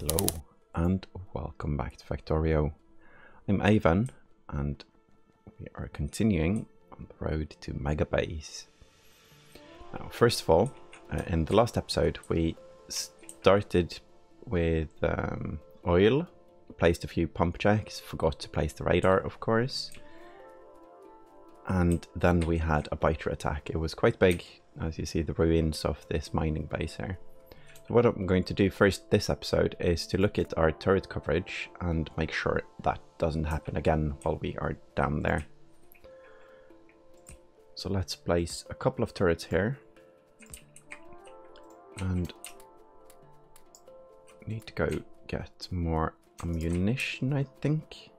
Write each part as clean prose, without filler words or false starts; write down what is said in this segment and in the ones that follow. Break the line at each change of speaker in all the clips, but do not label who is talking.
Hello and welcome back to Factorio. I'm Ivan and we are continuing on the road to Megabase. Now, first of all, in the last episode we started with oil, placed a few pump checks, forgot to place the radar of course, and then we had a biter attack. It was quite big, as you see the ruins of this mining base here. So what I'm going to do first this episode is to look at our turret coverage and make sure that doesn't happen again while we are down there. So let's place a couple of turrets here. And need to go get more ammunition, I think.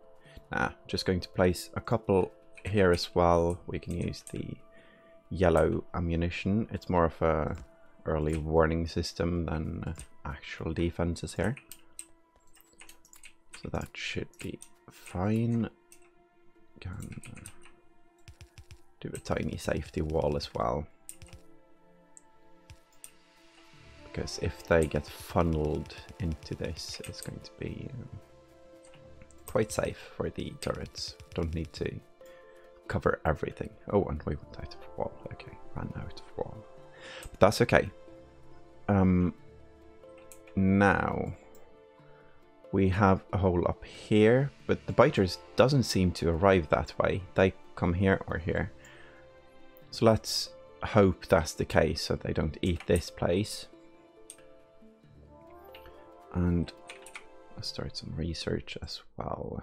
Just going to place a couple here as well. We can use the yellow ammunition. It's more of a early warning system than actual defenses here. So that should be fine. Can do a tiny safety wall as well. Because if they get funneled into this, it's going to be quite safe for the turrets. Don't need to cover everything. Oh, and we went out of wall. Okay, ran out of wall. But that's okay. Now we have a hole up here, but the biters doesn't seem to arrive that way. They come here or here. So let's hope that's the case so they don't eat this place. And let's start some research as well.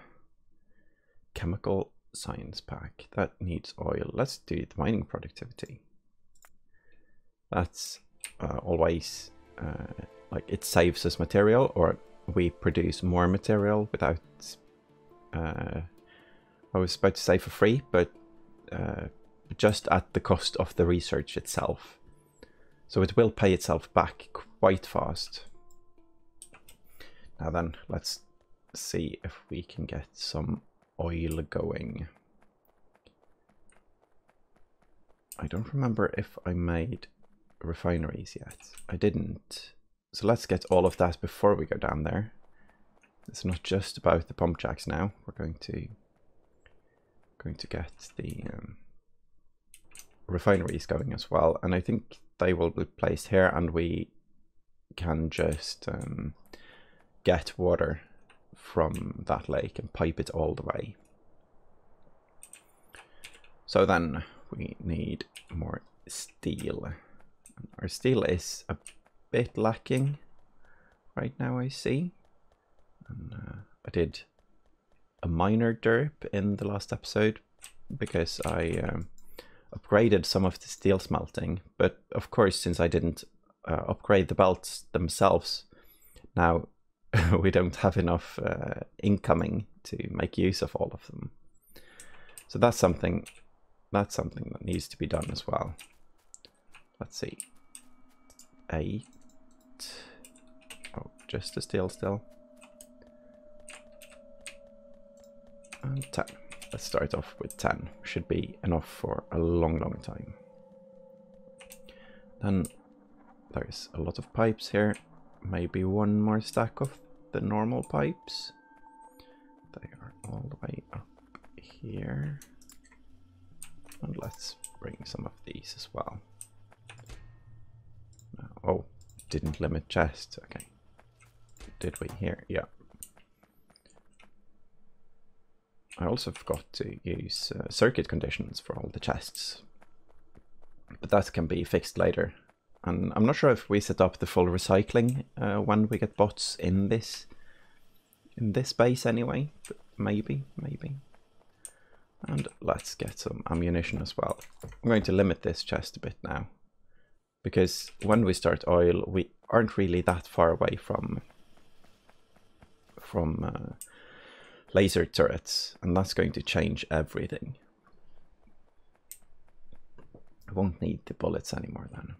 Chemical science pack. That needs oil. Let's do the mining productivity. That's always like it saves us material, or we produce more material without I was about to say for free, but just at the cost of the research itself. So it will pay itself back quite fast. Now then, let's see if we can get some oil going. I don't remember if I made refineries yet. I didn't. So let's get all of that before we go down there. It's not just about the pump jacks now. We're going to get the refineries going as well, and I think they will be placed here, and we can just get water from that lake and pipe it all the way. So then we need more steel. Our steel is a bit lacking right now, I see. And I did a minor derp in the last episode because I upgraded some of the steel smelting, but of course since I didn't upgrade the belts themselves, now we don't have enough incoming to make use of all of them. So that's something that needs to be done as well. Let's see. 8. Oh, just a steel still. And 10. Let's start off with 10. Should be enough for a long time. Then there's a lot of pipes here. Maybe one more stack of the normal pipes. They are all the way up here. And let's bring some of these as well. Oh, didn't limit chest. Okay. Did we here? Yeah. I also forgot to use circuit conditions for all the chests. But that can be fixed later. And I'm not sure if we set up the full recycling when we get bots in this base anyway, but maybe. And let's get some ammunition as well. I'm going to limit this chest a bit now, because when we start oil, we aren't really that far away from laser turrets, and that's going to change everything. I won't need the bullets anymore then.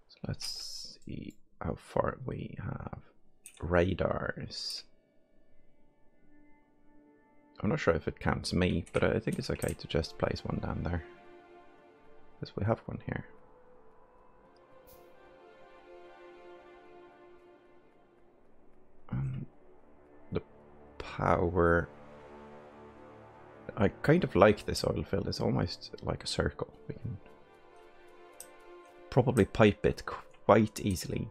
So let's see how far we have. Radars. I'm not sure if it counts me, but I think it's okay to just place one down there, because we have one here. power. I kind of like this oil fill. It's almost like a circle. We can probably pipe it quite easily.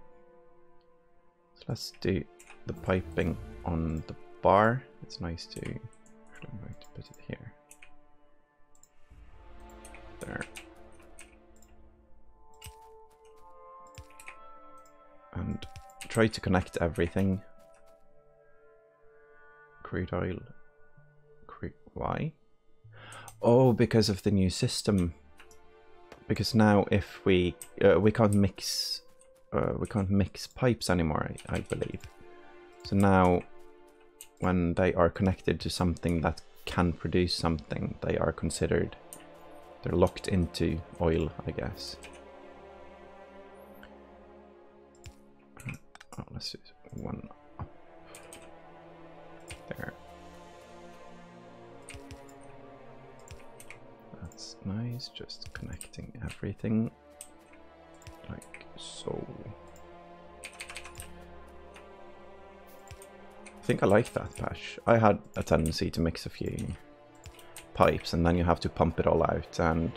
So let's do the piping on the bar. It's nice to... Actually, I'm going to put it here. There. And try to connect everything. Crude oil. Why? Oh, because of the new system. Because now if we can't mix pipes anymore, I believe. So now when they are connected to something that can produce something, they are considered, they're locked into oil, I guess. Oh, let's do one up there. That's nice, just connecting everything like so. I think I like that patch. I had a tendency to mix a few pipes and then you have to pump it all out, and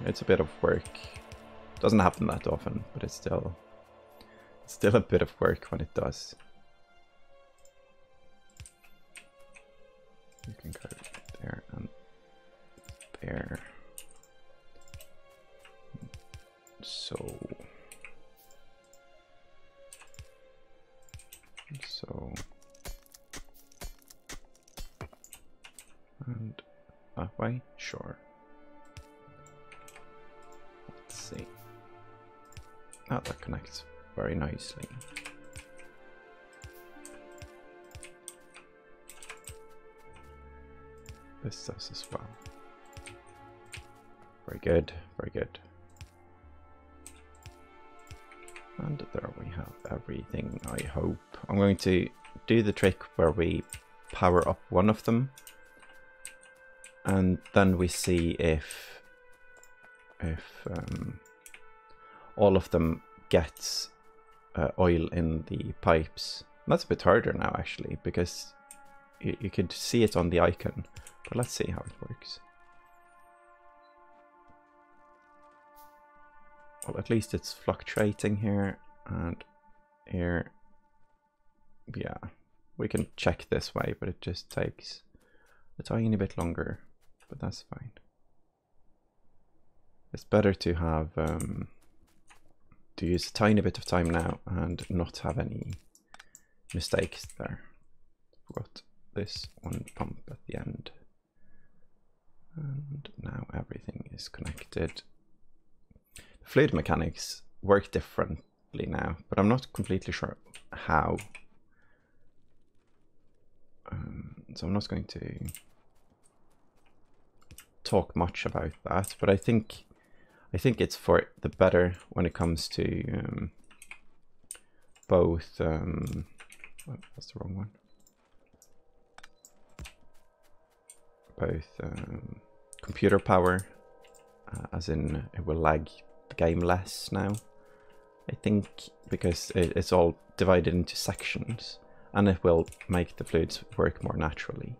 it's a bit of work. Doesn't happen that often, but it's still a bit of work when it does. You can go there and there. So and that way, sure. Let's see. Oh, that connects very nicely. This does as well. Very good, very good. And there we have everything, I hope. I'm going to do the trick where we power up one of them, and then we see if all of them gets oil in the pipes. And that's a bit harder now, actually, because you could see it on the icon. But let's see how it works. Well, at least it's fluctuating here and here. Yeah, we can check this way, but it just takes a tiny bit longer, but that's fine. It's better to have to use a tiny bit of time now and not have any mistakes there. Forgot this one pump at the end. And now everything is connected. Fluid mechanics work differently now, but I'm not completely sure how. So I'm not going to talk much about that, but I think it's for the better when it comes to both. That's the wrong one. Both computer power, as in it will lag the game less now, I think, because it's all divided into sections, and it will make the fluids work more naturally.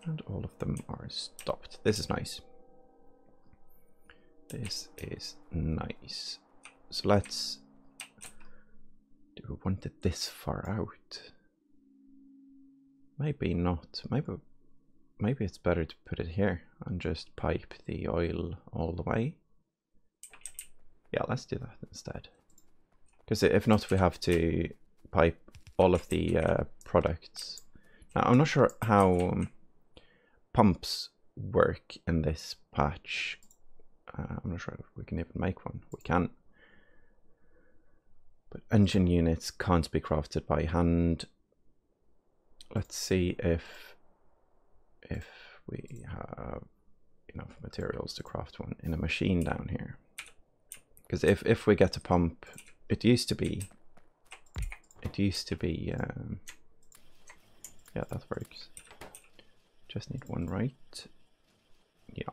And all of them are stopped. This is nice. This is nice. So let's... Do we want it this far out? Maybe not. Maybe it's better to put it here and just pipe the oil all the way. Yeah, let's do that instead. Because if not, we have to pipe all of the products. Now, I'm not sure how pumps work in this patch. I'm not sure if we can even make one. We can. But engine units can't be crafted by hand. Let's see if we have enough materials to craft one in a machine down here. Because if we get a pump, it used to be, yeah, that works. Just need one, right? Yeah.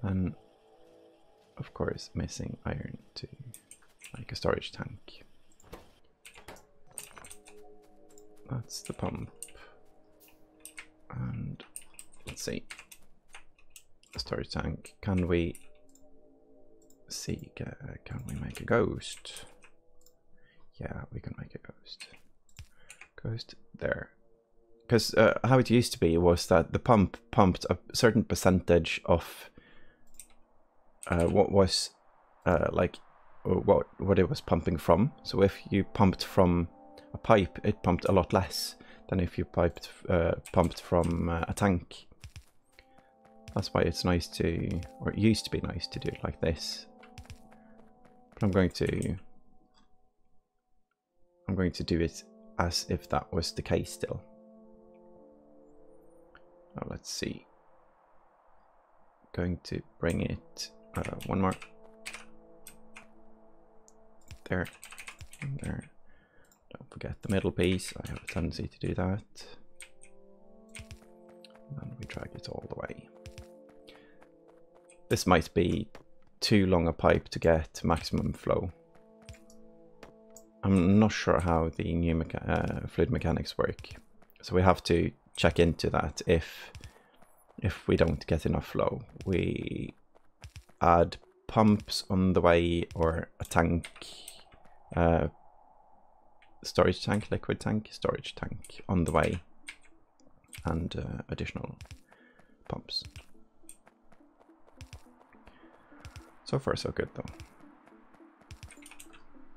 And of course missing iron to make a storage tank. That's the pump. And let's see. Storage tank. Can we see? Can we make a ghost? Yeah, we can make a ghost. Ghost there. Because how it used to be was that the pump pumped a certain percentage of what was like what it was pumping from. So if you pumped from a pipe, it pumped a lot less than if you pumped from a tank. That's why it's nice to, or it used to be nice to do it like this. But I'm going to do it as if that was the case still. Now let's see. Going to bring it one more. There, and there. Don't forget the middle piece. I have a tendency to do that. And then we drag it all the way. This might be too long a pipe to get maximum flow. I'm not sure how the new fluid mechanics work, so we have to check into that. If we don't get enough flow, we add pumps on the way, or a tank, storage tank, liquid tank, storage tank on the way, and additional pumps. So far so good though.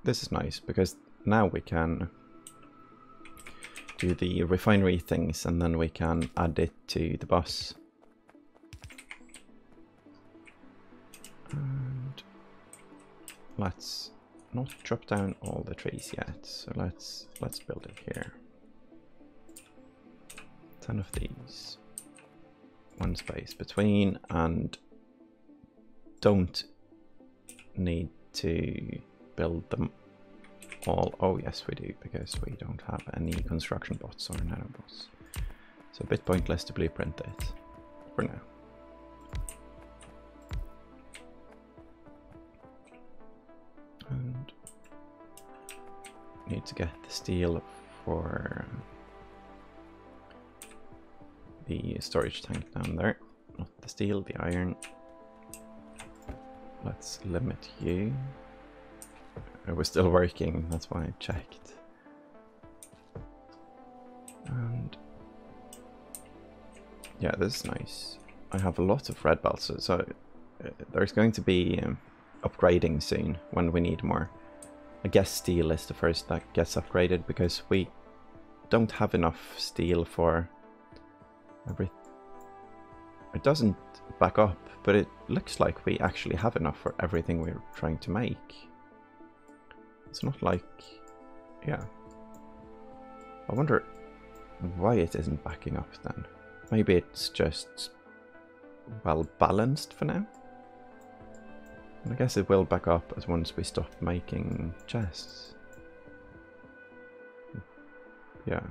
This is nice because now we can do the refinery things and then we can add it to the bus. And let's not chop down all the trees yet. So let's build it here. 10 of these. One space between, and don't need to build them all. Oh yes we do, because we don't have any construction bots or nanobots, so a bit pointless to blueprint it for now. And need to get the steel for the storage tank down there. Not the steel, the iron. Let's limit you. It was still working, that's why I checked. And yeah, this is nice. I have a lot of red belts, so there's going to be upgrading soon when we need more. I guess steel is the first that gets upgraded, because we don't have enough steel for everything. It doesn't back up, but it looks like we actually have enough for everything we're trying to make. It's not like, yeah. I wonder why it isn't backing up then. Maybe it's just well balanced for now. And I guess it will back up as once we stop making chests. Yeah.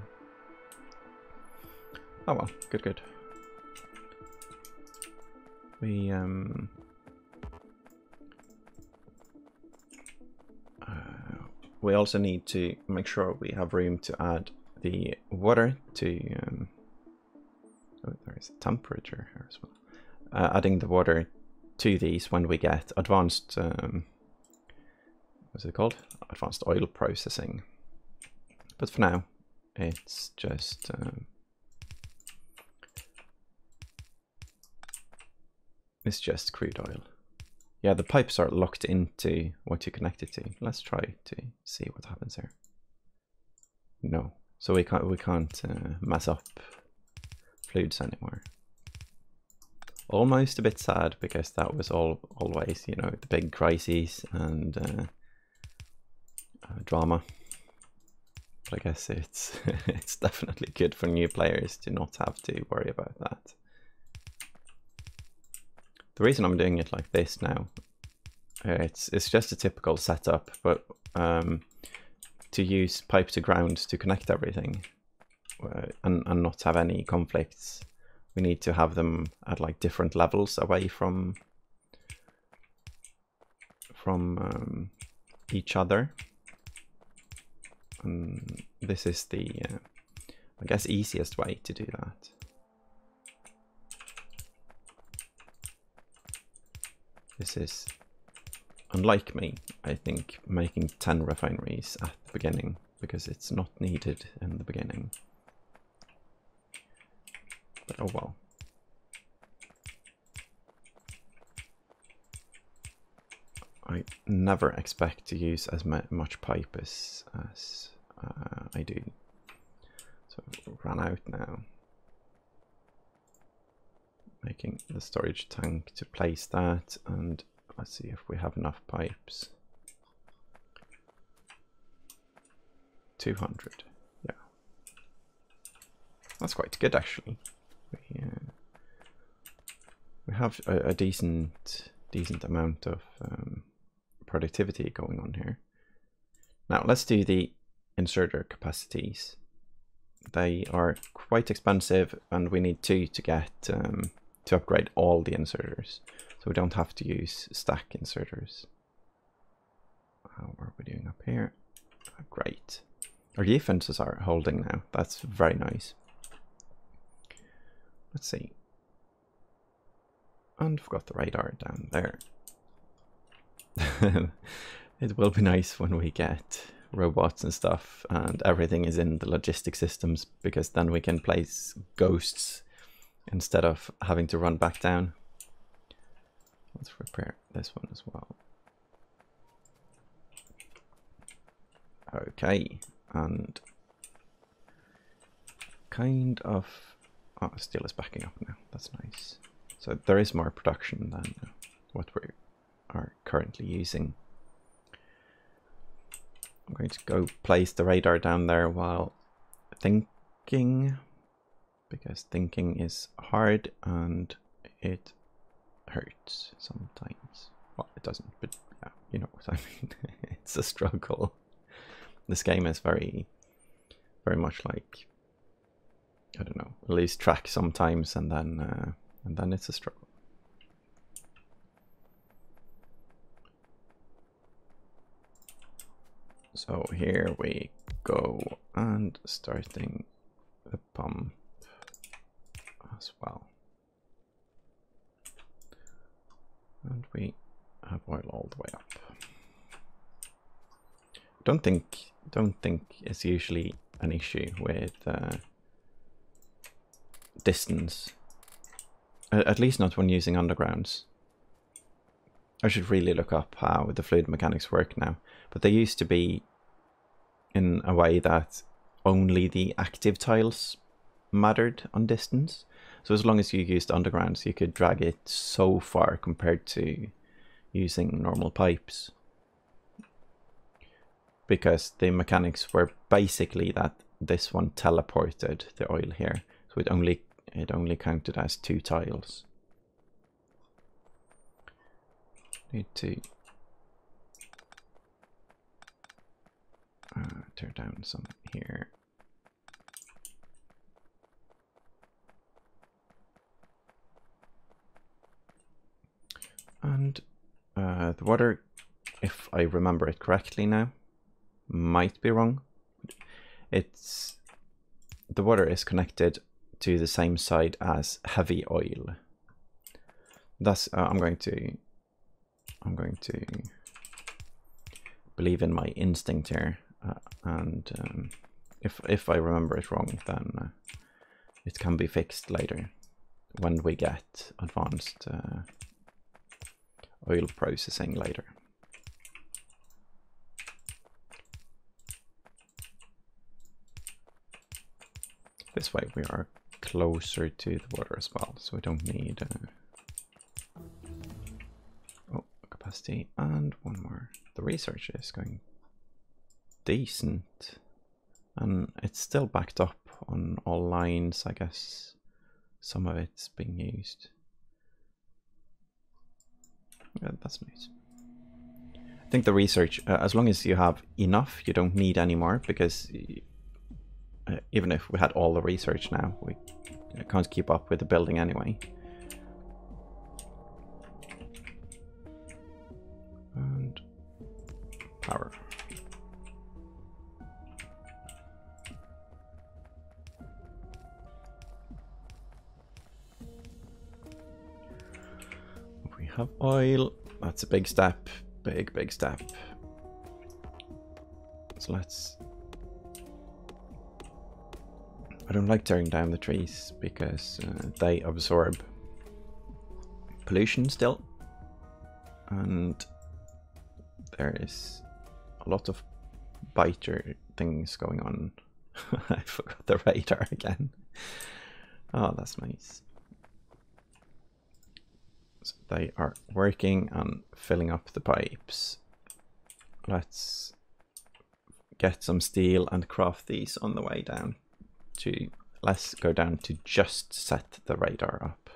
Oh well, good. We also need to make sure we have room to add the water to oh, there is a temperature here as well. Adding the water to these when we get advanced what's it called? Advanced oil processing. But for now it's just crude oil. Yeah, the pipes are locked into what you connect it to. Let's try to see what happens here. No, so we can't mess up fluids anymore. Almost a bit sad, because that was always, you know, the big crises and drama. But I guess it's it's definitely good for new players to not have to worry about that. The reason I'm doing it like this now, it's just a typical setup, but to use pipe to ground to connect everything and not have any conflicts, we need to have them at like different levels away from each other. And this is the I guess easiest way to do that. This is, unlike me, I think, making 10 refineries at the beginning, because it's not needed in the beginning. But oh well. I never expect to use as much pipe as I do. So I've run out now. Making the storage tank to place that, and let's see if we have enough pipes. 200, yeah. That's quite good actually. We have a decent amount of productivity going on here. Now let's do the inserter capacities. They are quite expensive, and we need 2 to get to upgrade all the inserters, so we don't have to use stack inserters. How are we doing up here? Great. Our defenses are holding now. That's very nice. Let's see. And we've got the radar down there. It will be nice when we get robots and stuff and everything is in the logistic systems, because then we can place ghosts instead of having to run back down. Let's repair this one as well. Okay, and kind of, oh, steel is backing up now. That's nice. So there is more production than what we are currently using. I'm going to go place the radar down there while thinking, because thinking is hard and it hurts sometimes. Well, it doesn't, but yeah, you know what I mean. It's a struggle. This game is very much like, I don't know, lose track sometimes, and then it's a struggle. So here we go, and starting the pump as well. And we have oil all the way up. Don't think it's usually an issue with distance. At least not when using undergrounds. I should really look up how the fluid mechanics work now, but they used to be in a way that only the active tiles mattered on distance. So as long as you used undergrounds, you could drag it so far compared to using normal pipes. Because the mechanics were basically that this one teleported the oil here, so it only counted as 2 tiles. Need to tear down some here. And the water, if I remember it correctly now, might be wrong. The water is connected to the same side as heavy oil. Thus, I'm going to believe in my instinct here, and if I remember it wrong, then it can be fixed later when we get advanced oil processing later. This way we are closer to the water as well, so we don't need capacity, and one more. The research is going decent, and it's still backed up on all lines. I guess some of it's being used. Yeah, that's nice. I think the research, as long as you have enough, you don't need any more, because even if we had all the research now, we can't keep up with the building anyway. And power. have oil. That's a big step. Big step. So let's... I don't like tearing down the trees because they absorb pollution still. And there is a lot of biter things going on. I forgot the radar again. Oh, that's nice. So they are working on filling up the pipes. Let's get some steel and craft these on the way down. Let's go down to just set the radar up,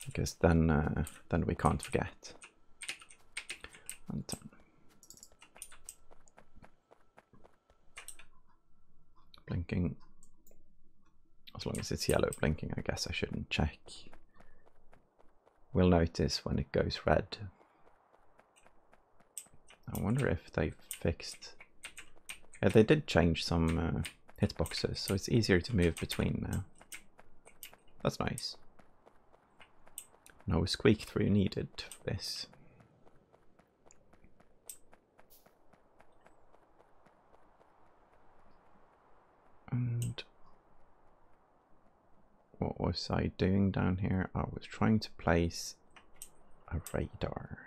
because then we can't forget. And blinking. As long as it's yellow blinking, I guess I shouldn't check. We'll notice when it goes red. I wonder if they fixed... Yeah, they did change some hitboxes, so it's easier to move between now. That's nice. No squeak through needed for this. And what was I doing down here? I was trying to place a radar.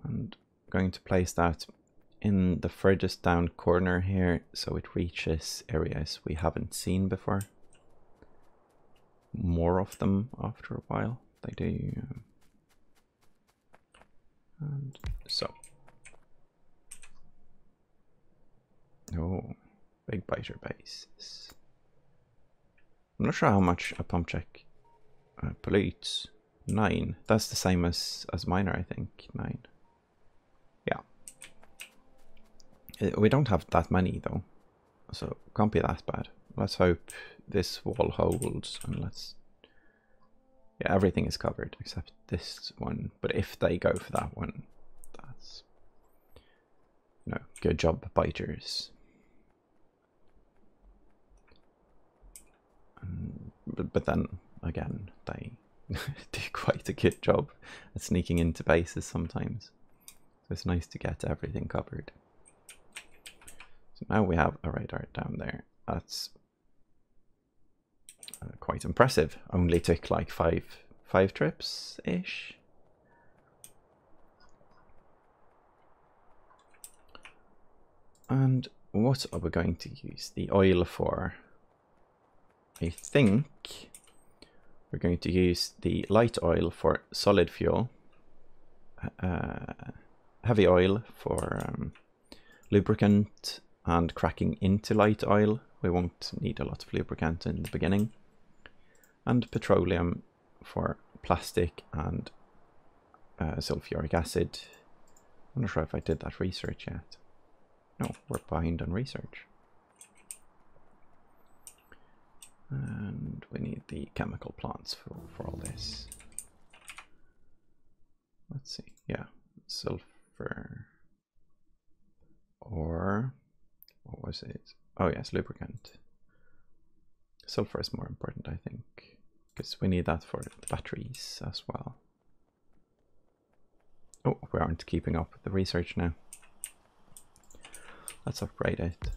And going to place that in the furthest down corner here, so it reaches areas we haven't seen before. More of them after a while, they do. And so. Oh, big biter bases. I'm not sure how much a pump check pollutes. 9. That's the same as miner, I think. 9. Yeah. We don't have that many though, so it can't be that bad. Let's hope this wall holds, and let's... Yeah, everything is covered except this one. But if they go for that one, that's... No, good job, biters. But then, again, they do quite a good job at sneaking into bases sometimes. So it's nice to get everything covered. So now we have a radar down there. That's quite impressive. Only took like five trips-ish. And what are we going to use the oil for? I think we're going to use the light oil for solid fuel, heavy oil for lubricant and cracking into light oil. We won't need a lot of lubricant in the beginning. And petroleum for plastic and sulfuric acid. I'm not sure if I did that research yet. No, we're behind on research. And we need the chemical plants for all this. Let's see, yeah, sulfur, or what was it? Oh yes, lubricant. Sulfur is more important, I think, because we need that for the batteries as well. Oh, we aren't keeping up with the research now. Let's upgrade it.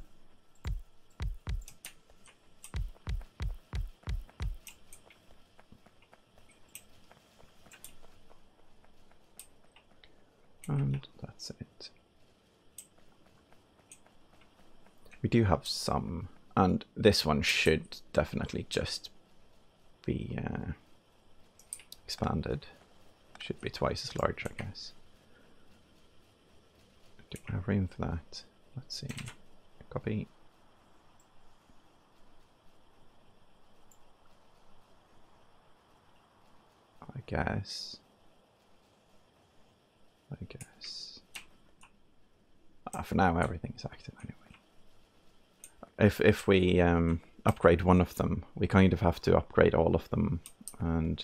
And that's it. We do have some, and this one should definitely just be expanded. Should be twice as large, I guess. Do we have room for that? Let's see. Copy. I guess. For now, everything is active anyway. If we upgrade one of them, we kind of have to upgrade all of them, and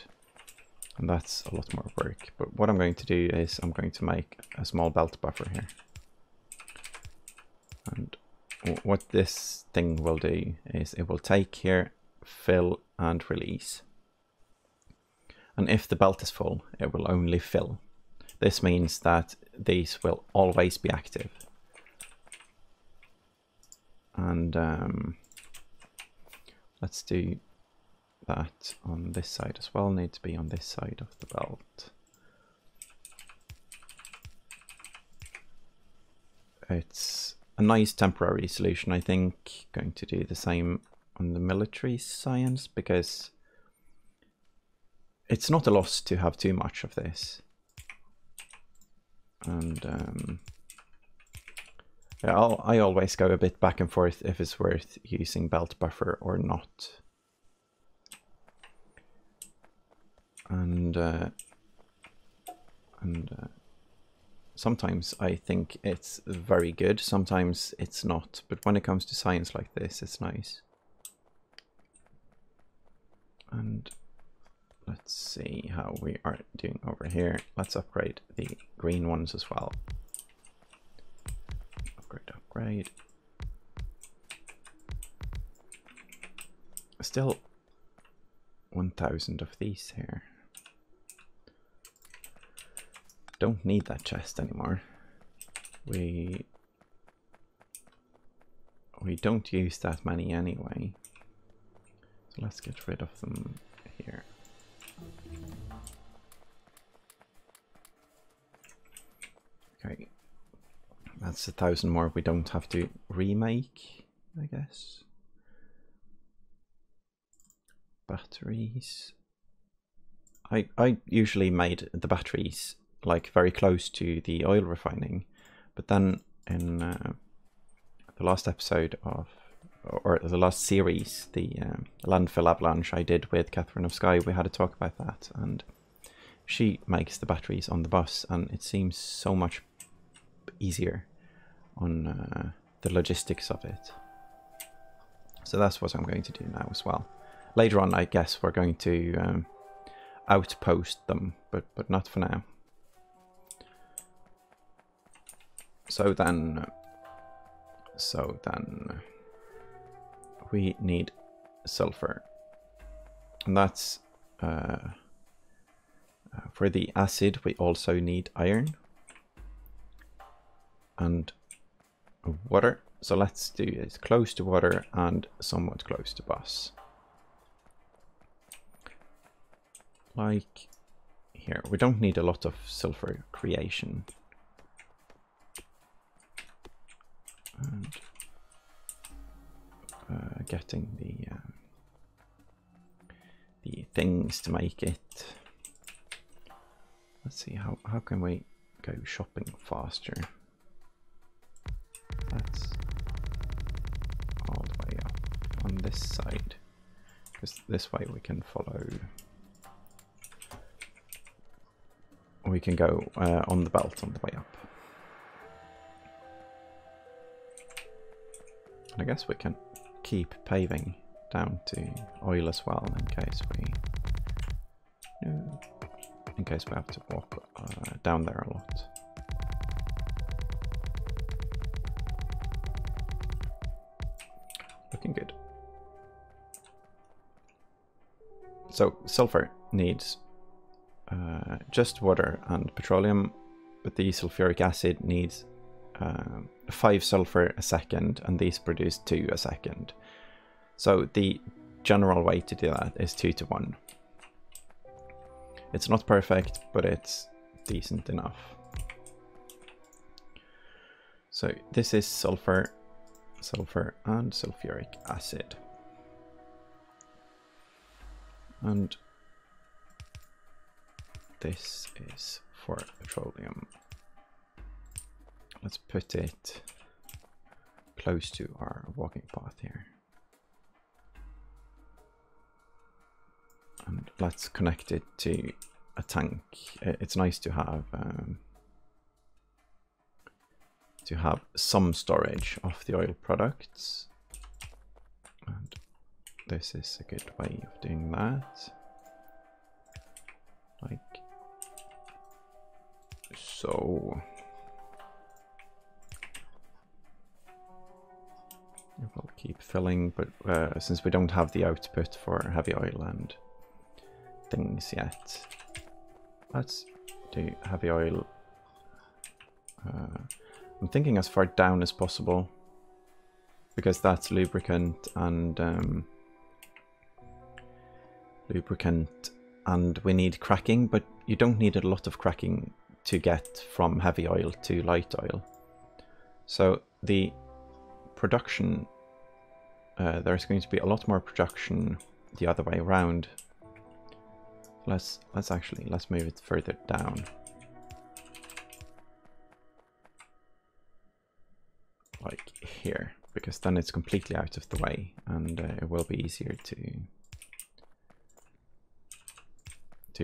that's a lot more work. But what I'm going to do is I'm going to make a small belt buffer here. And what this thing will do is it will take here, fill and release. And if the belt is full, it will only fill. This means that these will always be active. And let's do that on this side as well. Need to be on this side of the belt. It's a nice temporary solution, I think. Going to do the same on the military science, because it's not a loss to have too much of this. And yeah, I always go a bit back and forth if it's worth using belt buffer or not. And sometimes I think it's very good, sometimes it's not. But when it comes to science like this, it's nice. And let's see how we are doing over here. Let's upgrade the green ones as well. Upgrade. Still 1,000 of these here. Don't need that chest anymore. We don't use that many anyway. So let's get rid of them here. Okay. That's 1,000 more we don't have to remake, I guess. Batteries. I usually made the batteries like very close to the oil refining, but then in the last episode of, or the last series, the Landfill Avalanche I did with KatherineOfSky, we had a talk about that, and she makes the batteries on the bus, and it seems so much easier on the logistics of it. So that's what I'm going to do now as well. Later on, I guess we're going to outpost them, but not for now. So then we need sulfur, and that's for the acid. We also need iron and water. So let's do it close to water and somewhat close to bus. Like here, we don't need a lot of sulfur creation. And getting the things to make it. Let's see, how can we go shopping faster? That's all the way up on this side, because this way we can follow. We can go on the belt on the way up. And I guess we can keep paving down to oil as well, in case we have to walk down there a lot. Looking good. So sulfur needs just water and petroleum, but the sulfuric acid needs 5 sulfur a second, and these produce 2 a second. So the general way to do that is 2 to 1. It's not perfect, but it's decent enough. So this is sulfur, and sulfuric acid. And this is for petroleum. Let's put it close to our walking path here. And let's connect it to a tank. It's nice to have some storage of the oil products. And this is a good way of doing that. Like so. It will keep filling, but since we don't have the output for heavy oil and things yet. Let's do heavy oil. I'm thinking as far down as possible, because that's lubricant and we need cracking, but you don't need a lot of cracking to get from heavy oil to light oil. So the production, there's going to be a lot more production the other way around. Let's move it further down. Like here, because then it's completely out of the way, and it will be easier to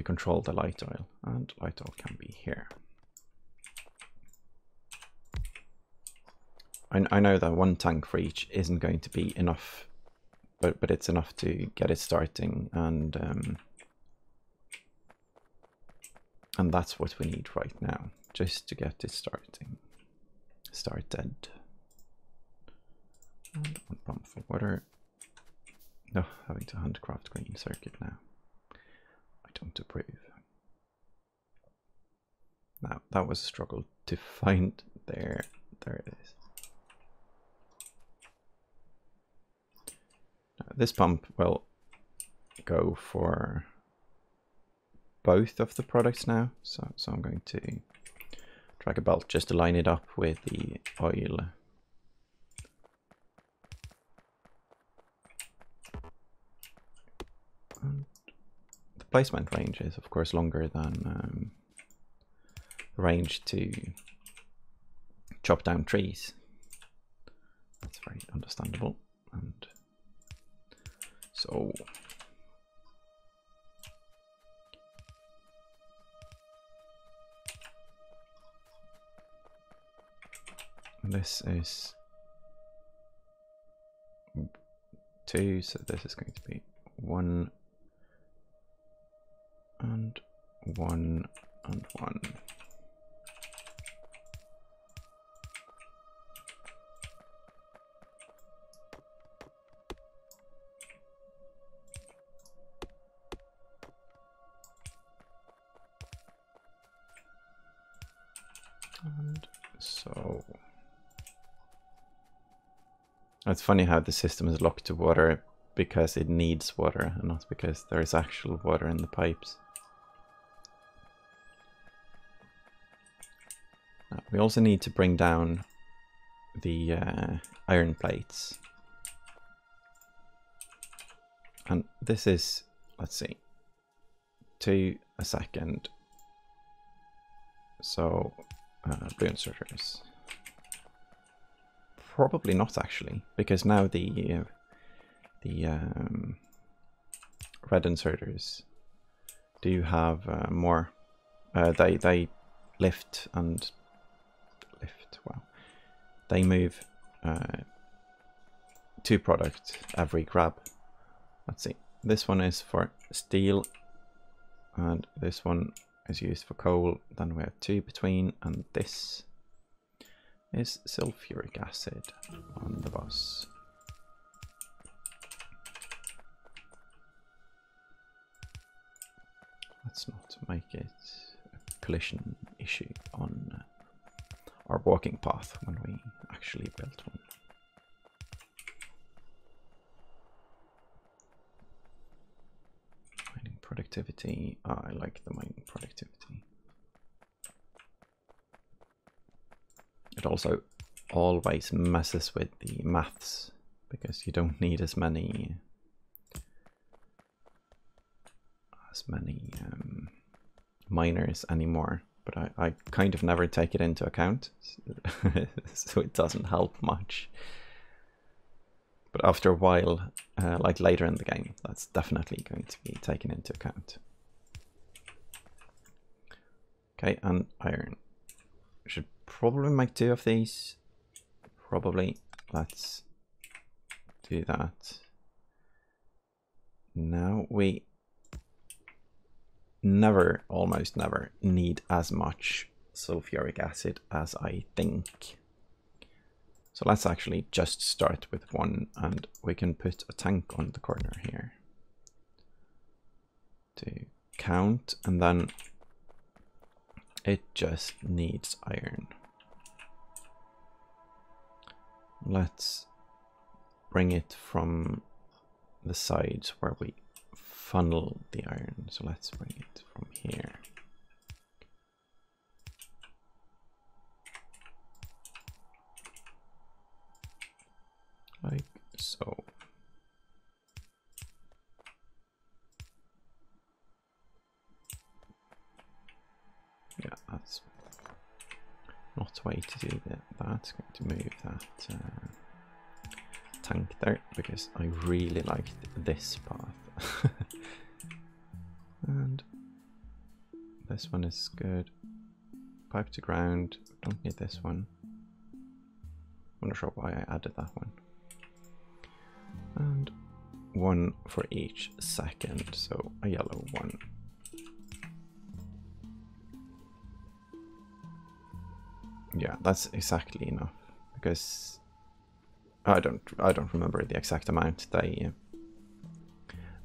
control the light oil, and light oil can be here. I know that one tank for each isn't going to be enough, but it's enough to get it starting, and that's what we need right now, just to get it started. And one pump for water. No, having to handcraft green circuit now. I don't approve. Now, that was a struggle to find. There it is. Now, this pump will go for both of the products now. So I'm going to drag a belt just to line it up with the oil. And the placement range is of course longer than the range to chop down trees. That's very understandable. And so this is 2, so this is going to be 1 and 1 and 1. And so it's funny how the system is locked to water because it needs water and not because there is actual water in the pipes. Now, we also need to bring down the iron plates. And this is, let's see, 2 a second. So blue inserters. Probably not actually, because now the red inserters do have more. They lift and lift. Wow, they move 2 products every grab. Let's see. This one is for steel, and this one is used for coal. Then we have 2 between, and this is sulfuric acid on the bus. Let's not make it a collision issue on our walking path when we actually built one. Mining productivity. I like the mining productivity. It also always messes with the maths because you don't need as many miners anymore, but I kind of never take it into account, so it doesn't help much. But after a while, like later in the game, that's definitely going to be taken into account. Okay, and iron. Should probably make 2 of these. Probably. Let's do that. Now we almost never need as much sulfuric acid as I think. So let's actually just start with 1, and we can put a tank on the corner here to count, and then it just needs iron. Let's bring it from the sides where we funnel the iron. So let's bring it from here. Like so. Yeah, that's not the way to do that. That's going to move that tank there, because I really liked this path. And this one is good. Pipe to ground. Don't need this one. I'm not sure why I added that one. And one for each second, so a yellow one. Yeah, that's exactly enough, because I don't remember the exact amount they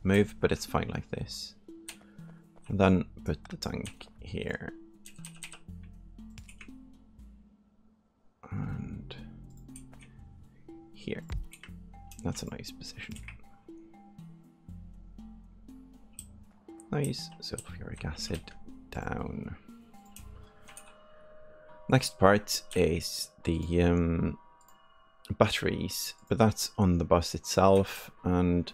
move, but it's fine like this. And then put the tank here. And here. That's a nice position. Nice sulfuric acid down. Next part is the batteries, but that's on the bus itself. And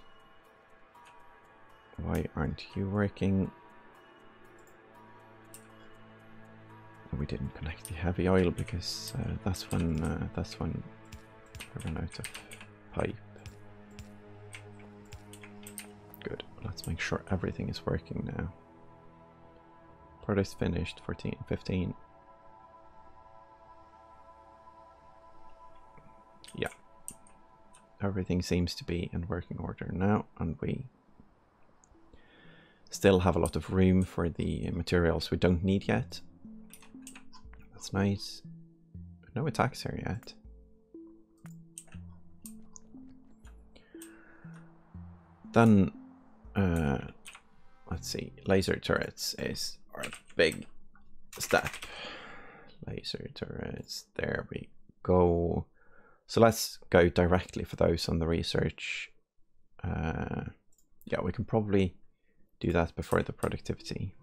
why aren't you working? We didn't connect the heavy oil because that's when I ran out of pipe. Good. Let's make sure everything is working now. Product's finished. 14, 15. Yeah. Everything seems to be in working order now, and we still have a lot of room for the materials we don't need yet. That's nice. No attacks here yet. Then, let's see, laser turrets is our big step. Laser turrets, there we go. So let's go directly for those on the research. Yeah, we can probably do that before the productivity,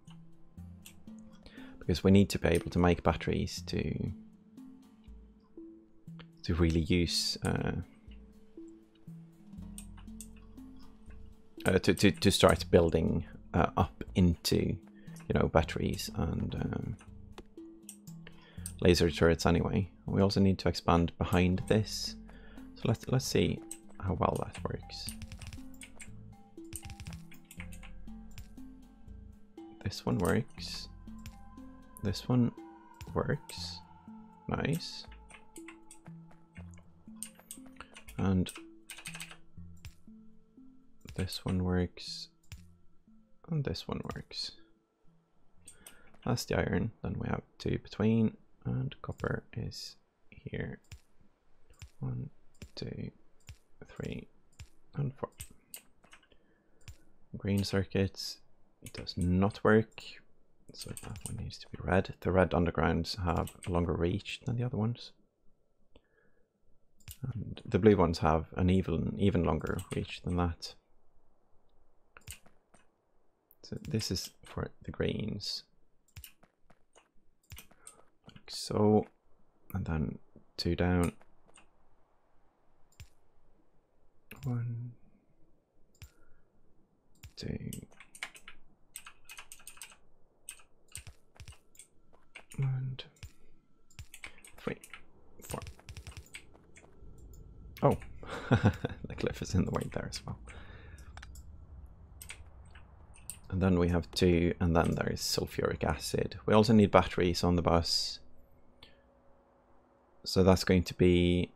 because we need to be able to make batteries to really use to start building up into, you know, batteries and laser turrets anyway. We also need to expand behind this, so let's see how well that works. This one works. This one works. Nice. And this one works. And this one works. That's the iron. Then we have 2 between, and copper is here. 1, 2, 3, and 4. Green circuits, it does not work, so that one needs to be red. The red undergrounds have a longer reach than the other ones, and the blue ones have an even longer reach than that. So this is for the greens, like so, and then 2 down. 1, 2, and 3, 4. Oh, the cliff is in the way there as well. And then we have 2, and then there's sulfuric acid. We also need batteries on the bus. So that's going to be,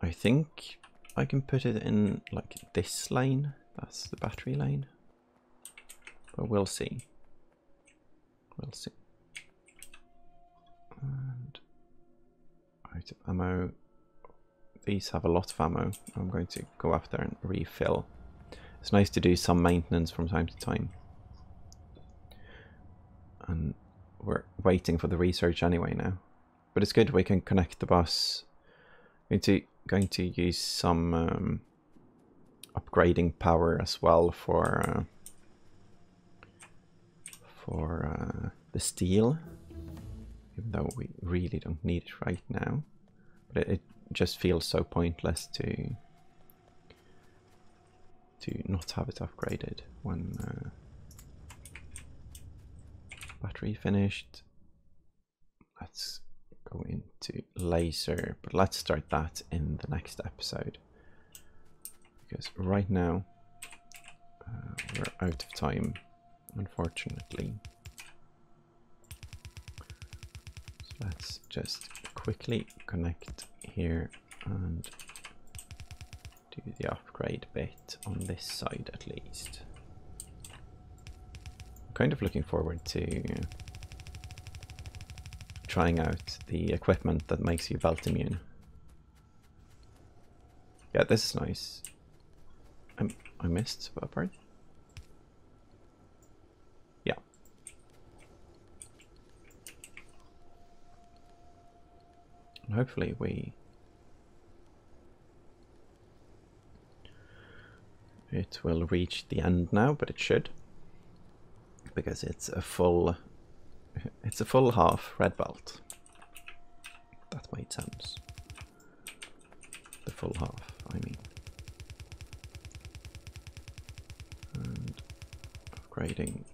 I think I can put it in like this lane. That's the battery lane. But we'll see. We'll see. And out of ammo. These have a lot of ammo. I'm going to go up there and refill. It's nice to do some maintenance from time to time. and we're waiting for the research anyway now. But it's good we can connect the bus. Going to use some upgrading power as well for the steel, even though we really don't need it right now. But it just feels so pointless to not have it upgraded when battery finished. Let's go into laser, but let's start that in the next episode, because right now we're out of time, unfortunately. So let's just quickly connect here and do the upgrade bit on this side at least. I'm kind of looking forward to trying out the equipment that makes you belt immune. Yeah, this is nice. I missed a part. Yeah. And hopefully it will reach the end now, but it should, because it's a full half red belt. That made sense. The full half, I mean. And upgrading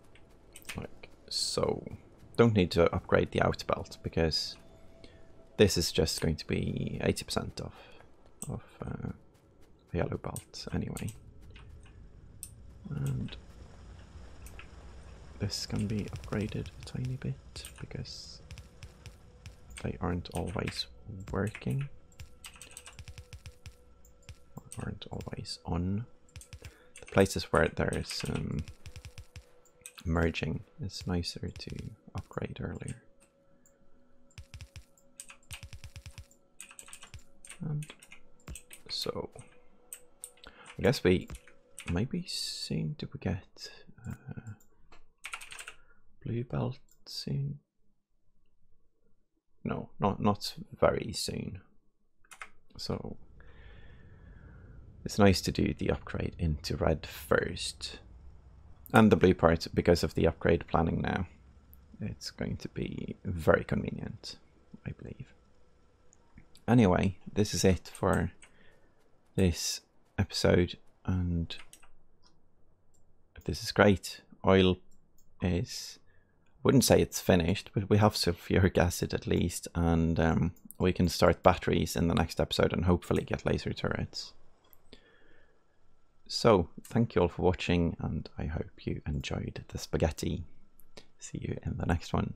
like so. Don't need to upgrade the out belt because this is just going to be 80% of the yellow belt anyway. And this can be upgraded a tiny bit because they aren't always working, aren't always on. The places where there's merging, it's nicer to upgrade earlier. And so I guess we maybe soon do we get blue belt soon? No, not very soon. So it's nice to do the upgrade into red first. And the blue part, because of the upgrade planning now, it's going to be very convenient, I believe. Anyway, this is it for this episode, and this is great. Oil is, wouldn't say it's finished, but we have sulfuric acid at least, and we can start batteries in the next episode and hopefully get laser turrets. So, thank you all for watching, and I hope you enjoyed the spaghetti. See you in the next one.